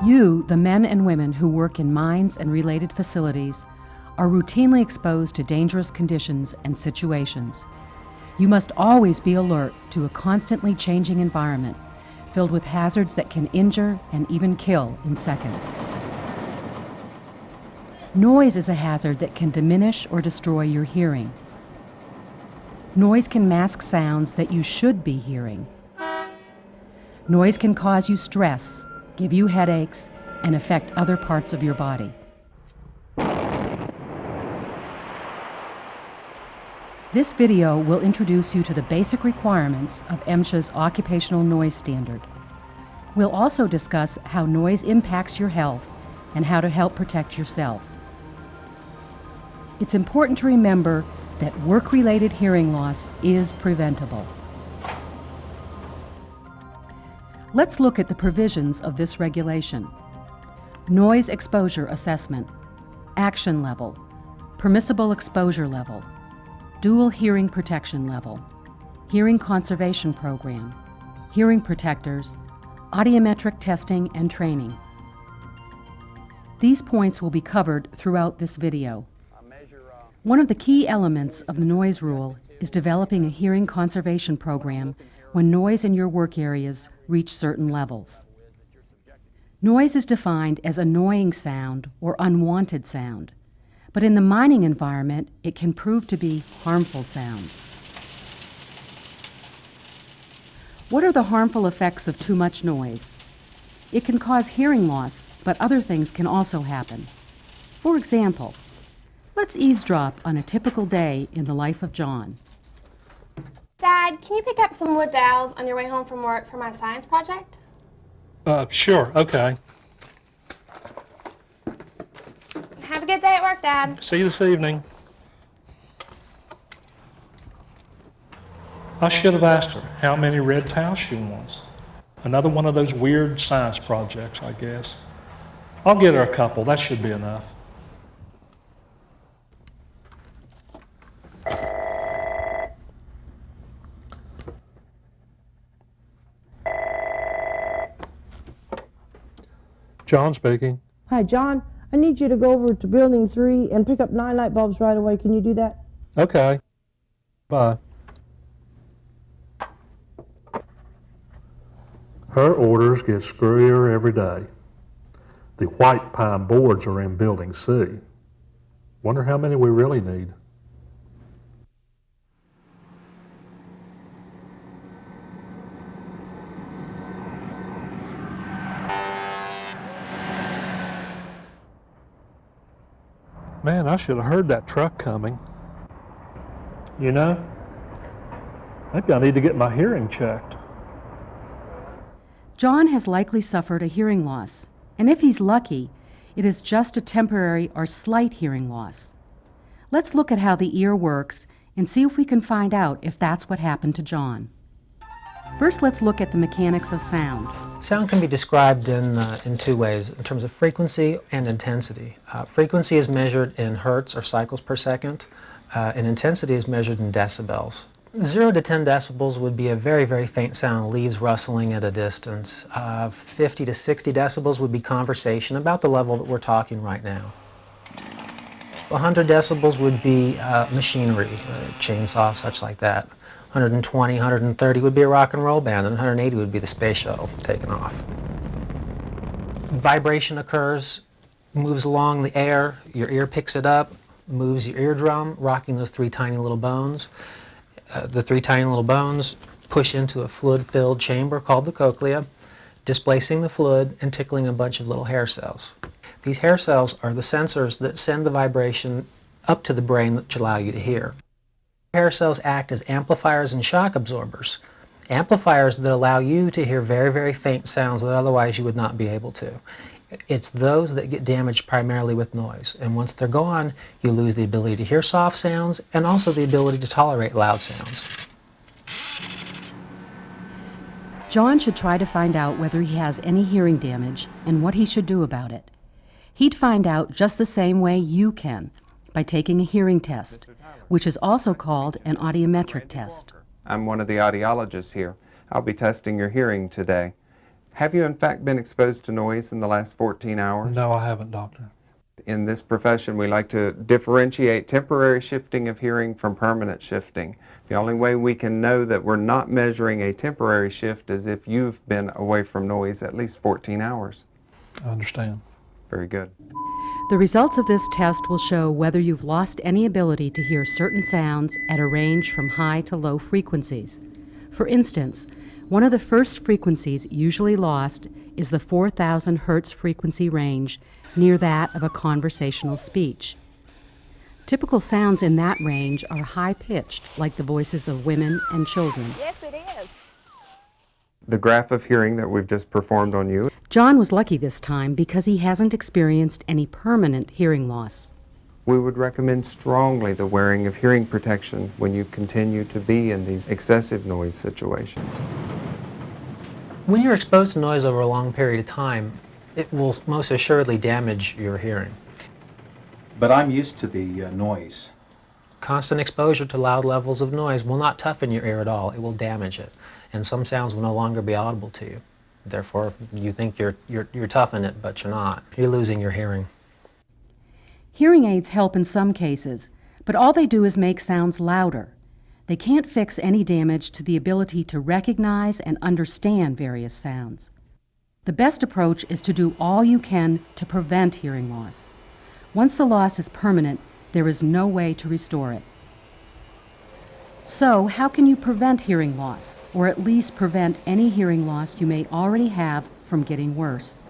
You, the men and women who work in mines and related facilities, are routinely exposed to dangerous conditions and situations. You must always be alert to a constantly changing environment filled with hazards that can injure and even kill in seconds. Noise is a hazard that can diminish or destroy your hearing. Noise can mask sounds that you should be hearing. Noise can cause you stress, give you headaches, and affect other parts of your body. This video will introduce you to the basic requirements of MSHA's Occupational Noise Standard. We'll also discuss how noise impacts your health and how to help protect yourself. It's important to remember that work-related hearing loss is preventable. Let's look at the provisions of this regulation. Noise exposure assessment, action level, permissible exposure level, dual hearing protection level, hearing conservation program, hearing protectors, audiometric testing and training. These points will be covered throughout this video. One of the key elements of the noise rule is developing a hearing conservation program when noise in your work areas reach certain levels. Noise is defined as annoying sound or unwanted sound, but in the mining environment, it can prove to be harmful sound. What are the harmful effects of too much noise? It can cause hearing loss, but other things can also happen. For example, let's eavesdrop on a typical day in the life of John. Dad, can you pick up some wood dowels on your way home from work for my science project? Sure, okay. Have a good day at work, Dad. See you this evening. I should have asked her how many red towels she wants. Another one of those weird science projects, I guess. I'll get her a couple, that should be enough. John speaking. Hi, John. I need you to go over to Building 3 and pick up 9 light bulbs right away. Can you do that? Okay. Bye. Her orders get screwier every day. The white pine boards are in Building C. Wonder how many we really need. Man, I should have heard that truck coming. You know, maybe I need to get my hearing checked. John has likely suffered a hearing loss, and if he's lucky, it is just a temporary or slight hearing loss. Let's look at how the ear works and see if we can find out if that's what happened to John. First, let's look at the mechanics of sound. Sound can be described in two ways, in terms of frequency and intensity. Frequency is measured in hertz or cycles per second, and intensity is measured in decibels. 0 to 10 decibels would be a very, very faint sound, leaves rustling at a distance. 50 to 60 decibels would be conversation, about the level that we're talking right now. 100 decibels would be machinery, chainsaw, such like that. 120, 130 would be a rock and roll band, and 180 would be the space shuttle taking off. Vibration occurs, moves along the air, your ear picks it up, moves your eardrum, rocking those 3 tiny little bones. The 3 tiny little bones push into a fluid-filled chamber called the cochlea, displacing the fluid and tickling a bunch of little hair cells. These hair cells are the sensors that send the vibration up to the brain that allow you to hear. Hair cells act as amplifiers and shock absorbers, amplifiers that allow you to hear very, very faint sounds that otherwise you would not be able to. It's those that get damaged primarily with noise, and once they're gone, you lose the ability to hear soft sounds and also the ability to tolerate loud sounds. John should try to find out whether he has any hearing damage and what he should do about it. He'd find out just the same way you can, by taking a hearing test, which is also called an audiometric test. I'm one of the audiologists here. I'll be testing your hearing today. Have you in fact been exposed to noise in the last 14 hours? No, I haven't, doctor. In this profession, we like to differentiate temporary shifting of hearing from permanent shifting. The only way we can know that we're not measuring a temporary shift is if you've been away from noise at least 14 hours. I understand. Very good. The results of this test will show whether you've lost any ability to hear certain sounds at a range from high to low frequencies. For instance, one of the first frequencies usually lost is the 4,000 Hertz frequency range, near that of a conversational speech. Typical sounds in that range are high-pitched, like the voices of women and children. Yes, it is. The graph of hearing that we've just performed on you. John was lucky this time because he hasn't experienced any permanent hearing loss. We would recommend strongly the wearing of hearing protection when you continue to be in these excessive noise situations. When you're exposed to noise over a long period of time, it will most assuredly damage your hearing. But I'm used to the noise. Constant exposure to loud levels of noise will not toughen your ear at all. It will damage it. And some sounds will no longer be audible to you. Therefore, you think you're tough in it, but you're not. You're losing your hearing. Hearing aids help in some cases, but all they do is make sounds louder. They can't fix any damage to the ability to recognize and understand various sounds. The best approach is to do all you can to prevent hearing loss. Once the loss is permanent, there is no way to restore it. So, how can you prevent hearing loss, or at least prevent any hearing loss you may already have from getting worse?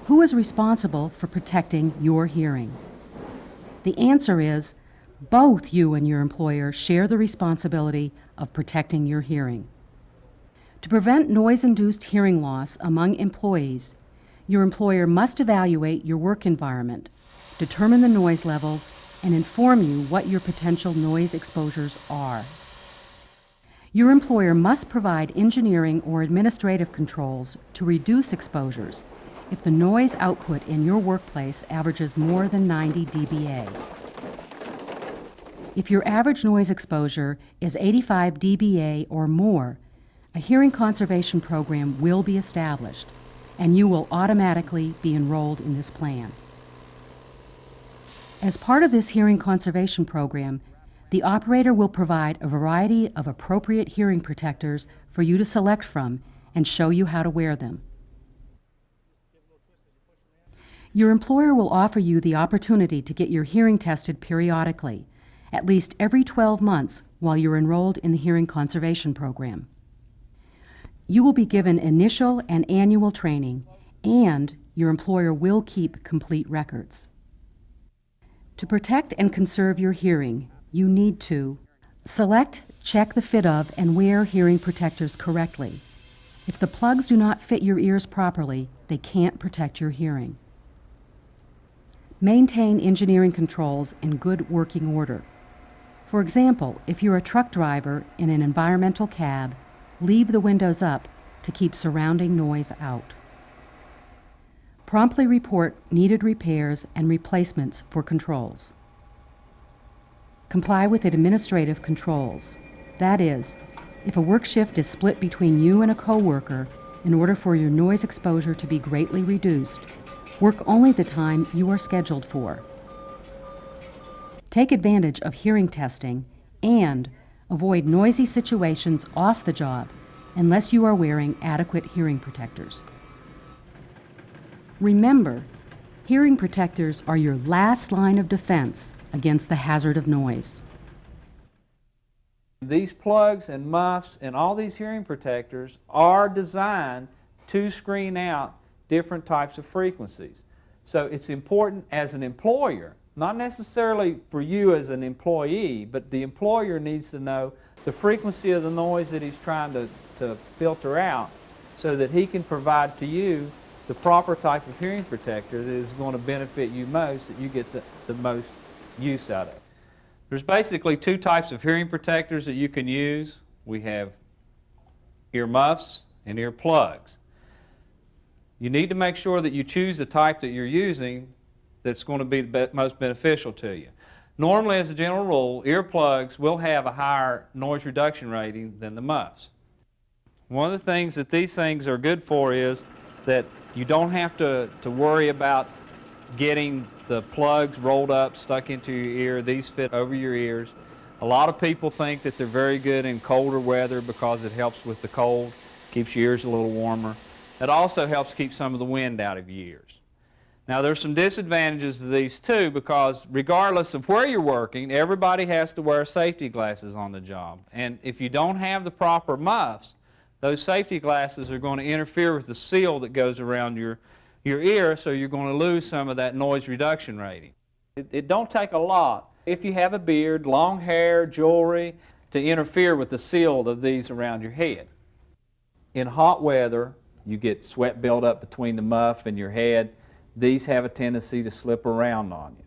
Who is responsible for protecting your hearing? The answer is both you and your employer share the responsibility of protecting your hearing. To prevent noise-induced hearing loss among employees, your employer must evaluate your work environment, determine the noise levels, and inform you what your potential noise exposures are. Your employer must provide engineering or administrative controls to reduce exposures if the noise output in your workplace averages more than 90 dBA. If your average noise exposure is 85 dBA or more, a hearing conservation program will be established, and you will automatically be enrolled in this plan. As part of this hearing conservation program, the operator will provide a variety of appropriate hearing protectors for you to select from and show you how to wear them. Your employer will offer you the opportunity to get your hearing tested periodically, at least every 12 months while you're enrolled in the hearing conservation program. You will be given initial and annual training, and your employer will keep complete records. To protect and conserve your hearing, you need to select, check the fit of, and wear hearing protectors correctly. If the plugs do not fit your ears properly, they can't protect your hearing. Maintain engineering controls in good working order. For example, if you're a truck driver in an environmental cab, leave the windows up to keep surrounding noise out. Promptly report needed repairs and replacements for controls. Comply with administrative controls. That is, if a work shift is split between you and a coworker in order for your noise exposure to be greatly reduced, work only the time you are scheduled for. Take advantage of hearing testing and avoid noisy situations off the job unless you are wearing adequate hearing protectors. Remember, hearing protectors are your last line of defense against the hazard of noise. These plugs and muffs and all these hearing protectors are designed to screen out different types of frequencies. So it's important as an employer, not necessarily for you as an employee, but the employer needs to know the frequency of the noise that he's trying to filter out so that he can provide to you the proper type of hearing protector that is going to benefit you most, that you get the most use out of. There's basically two types of hearing protectors that you can use. We have ear muffs and ear plugs. You need to make sure that you choose the type that you're using that's going to be the most beneficial to you. Normally, as a general rule, earplugs will have a higher noise reduction rating than the muffs. One of the things that these things are good for is that you don't have to worry about getting the plugs rolled up, stuck into your ear. These fit over your ears. A lot of people think that they're very good in colder weather because it helps with the cold, keeps your ears a little warmer. It also helps keep some of the wind out of your ears. Now there's some disadvantages to these too, because regardless of where you're working, everybody has to wear safety glasses on the job. And if you don't have the proper muffs, those safety glasses are going to interfere with the seal that goes around your ear, so you're going to lose some of that noise reduction rating. It don't take a lot. If you have a beard, long hair, jewelry, to interfere with the seal of these around your head. In hot weather, you get sweat buildup between the muff and your head. These have a tendency to slip around on you.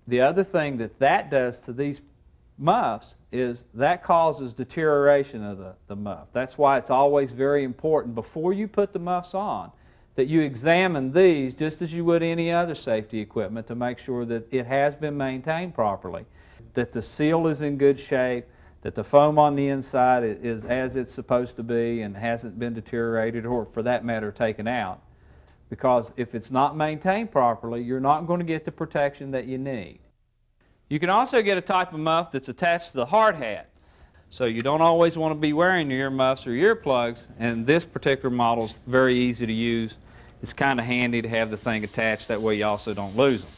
The other thing that does to these muffs is that causes deterioration of the muff. That's why it's always very important before you put the muffs on that you examine these just as you would any other safety equipment to make sure that it has been maintained properly, that the seal is in good shape, that the foam on the inside is as it's supposed to be and hasn't been deteriorated or, for that matter, taken out. Because if it's not maintained properly, you're not going to get the protection that you need. You can also get a type of muff that's attached to the hard hat. So you don't always want to be wearing your earmuffs or earplugs, and this particular model is very easy to use. It's kind of handy to have the thing attached, that way you also don't lose them.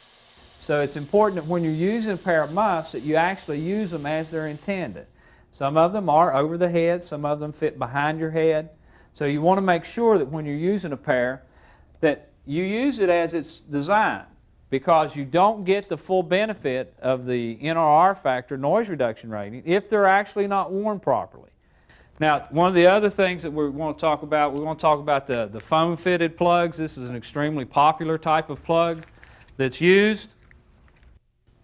So it's important that when you're using a pair of muffs that you actually use them as they're intended. Some of them are over the head, some of them fit behind your head. So you want to make sure that when you're using a pair that you use it as it's designed, because you don't get the full benefit of the NRR factor, noise reduction rating, if they're actually not worn properly. Now, one of the other things that we want to talk about, the foam-fitted plugs. This is an extremely popular type of plug that's used.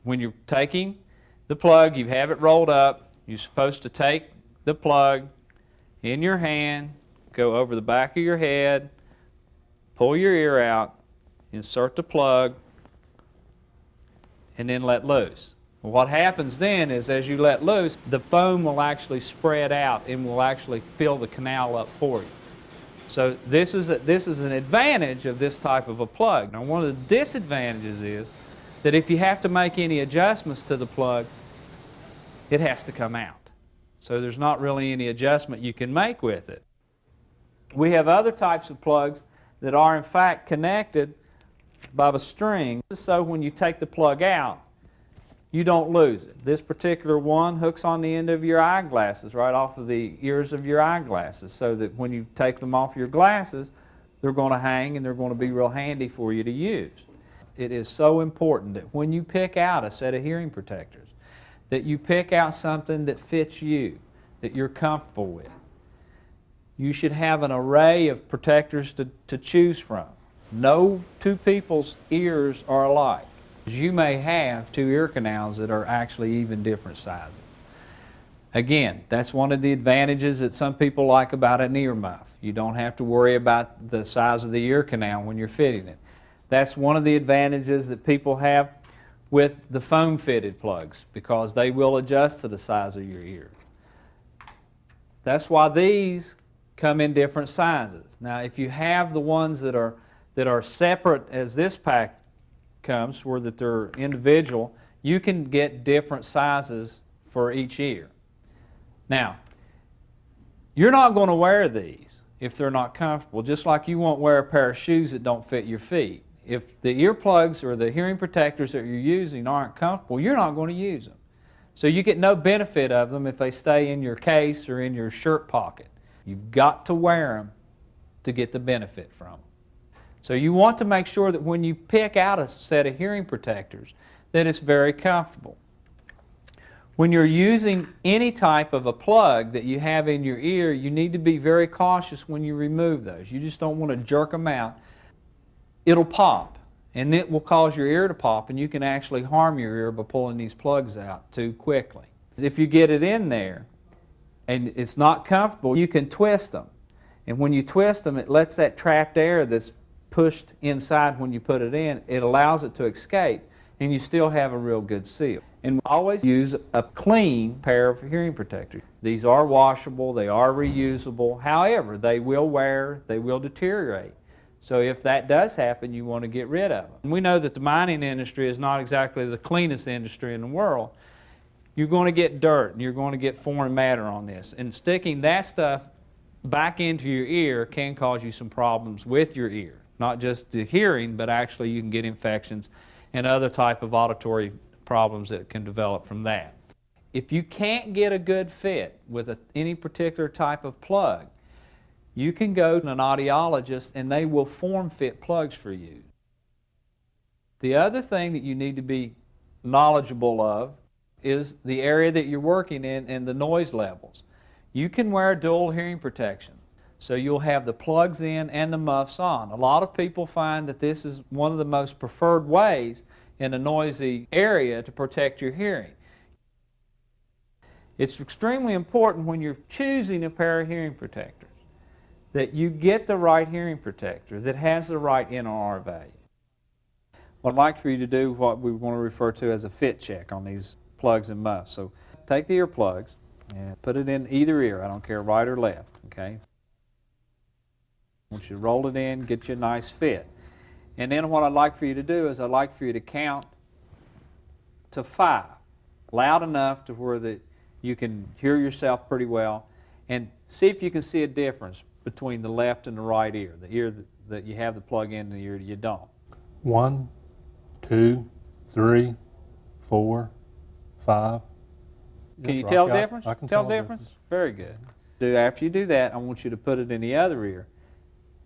When you're taking the plug, you have it rolled up. You're supposed to take the plug in your hand, go over the back of your head, pull your ear out, insert the plug, and then let loose. What happens then is as you let loose, the foam will actually spread out and will actually fill the canal up for you. So this is an advantage of this type of a plug. Now one of the disadvantages is that if you have to make any adjustments to the plug, it has to come out. So there's not really any adjustment you can make with it. We have other types of plugs that are in fact connected by the string, so when you take the plug out, you don't lose it. This particular one hooks on the end of your eyeglasses, right off of the ears of your eyeglasses, so that when you take them off your glasses, they're going to hang and they're going to be real handy for you to use. It is so important that when you pick out a set of hearing protectors, that you pick out something that fits you, that you're comfortable with. You should have an array of protectors to choose from. No two people's ears are alike. You may have two ear canals that are actually even different sizes. Again, that's one of the advantages that some people like about an ear muff. You don't have to worry about the size of the ear canal when you're fitting it. That's one of the advantages that people have with the foam-fitted plugs, because they will adjust to the size of your ear. That's why these come in different sizes. Now, if you have the ones that are separate as this pack comes, where that they're individual, you can get different sizes for each ear. Now, you're not going to wear these if they're not comfortable, just like you won't wear a pair of shoes that don't fit your feet. If the earplugs or the hearing protectors that you're using aren't comfortable, you're not going to use them. So you get no benefit of them if they stay in your case or in your shirt pocket. You've got to wear them to get the benefit from them. So you want to make sure that when you pick out a set of hearing protectors, that it's very comfortable. When you're using any type of a plug that you have in your ear, you need to be very cautious when you remove those. You just don't want to jerk them out. It'll pop, and it will cause your ear to pop, and you can actually harm your ear by pulling these plugs out too quickly. If you get it in there and it's not comfortable, you can twist them. And when you twist them, it lets that trapped air that's pushed inside when you put it in, it allows it to escape, and you still have a real good seal. And always use a clean pair of hearing protectors. These are washable, they are reusable. However, they will wear, they will deteriorate. So if that does happen, you want to get rid of them. And we know that the mining industry is not exactly the cleanest industry in the world. You're going to get dirt and you're going to get foreign matter on this. And sticking that stuff back into your ear can cause you some problems with your ear. Not just the hearing, but actually you can get infections and other type of auditory problems that can develop from that. If you can't get a good fit with any particular type of plug, you can go to an audiologist and they will form-fit plugs for you. The other thing that you need to be knowledgeable of is the area that you're working in and the noise levels. You can wear dual hearing protection, so you'll have the plugs in and the muffs on. A lot of people find that this is one of the most preferred ways in a noisy area to protect your hearing. It's extremely important when you're choosing a pair of hearing protectors that you get the right hearing protector that has the right NOR value. What I'd like for you to do what we want to refer to as a fit check on these plugs and muffs. So take the earplugs and put it in either ear, I don't care right or left, okay? I want you to roll it in, get you a nice fit. And then what I'd like for you to do is I'd like for you to count to 5, loud enough to where you can hear yourself pretty well, and see if you can see a difference between the left and the right ear, the ear that you have the plug in and the ear that you don't. 1, 2, 3, 4, 5. Can you Yes, tell sir. the difference? I can tell the difference? Very good. After you do that, I want you to put it in the other ear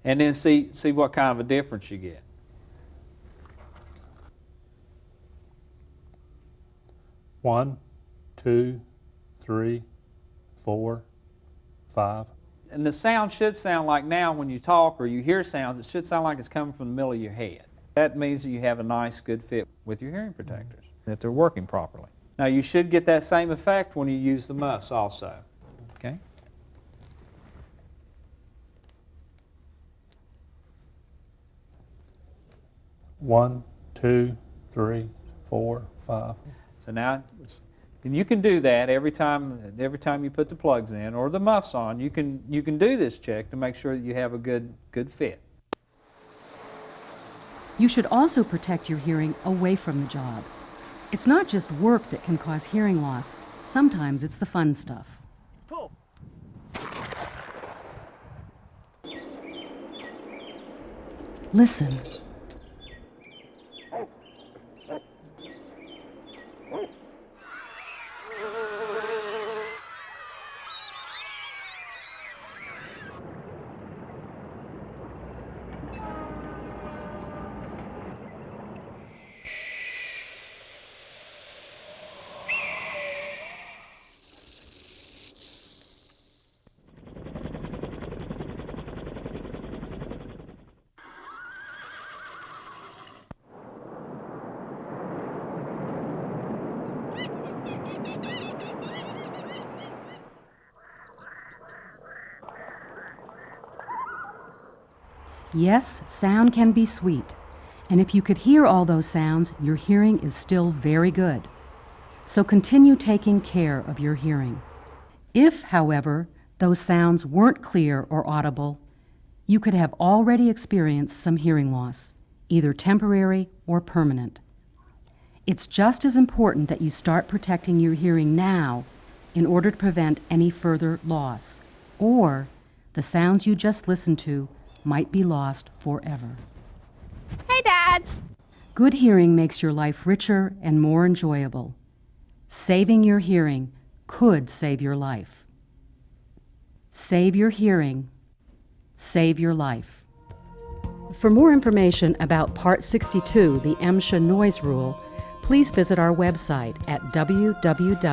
and then see what kind of a difference you get. One, 2, 3, 4, 5. And the sound should sound like now when you talk or you hear sounds, it should sound like it's coming from the middle of your head. That means that you have a nice, good fit with your hearing protectors, that they're working properly. Now you should get that same effect when you use the muffs also, okay? One, 2, 3, 4, 5. So now, and you can do that every time you put the plugs in or the muffs on. You can do this check to make sure that you have a good fit. You should also protect your hearing away from the job. It's not just work that can cause hearing loss. Sometimes it's the fun stuff. Listen. Yes, sound can be sweet. And if you could hear all those sounds, your hearing is still very good. So continue taking care of your hearing. If, however, those sounds weren't clear or audible, you could have already experienced some hearing loss, either temporary or permanent. It's just as important that you start protecting your hearing now in order to prevent any further loss, or the sounds you just listened to might be lost forever. Hey, Dad. Good hearing makes your life richer and more enjoyable. Saving your hearing could save your life. Save your hearing, save your life. For more information about Part 62, the MSHA noise rule, please visit our website at www.msha.gov.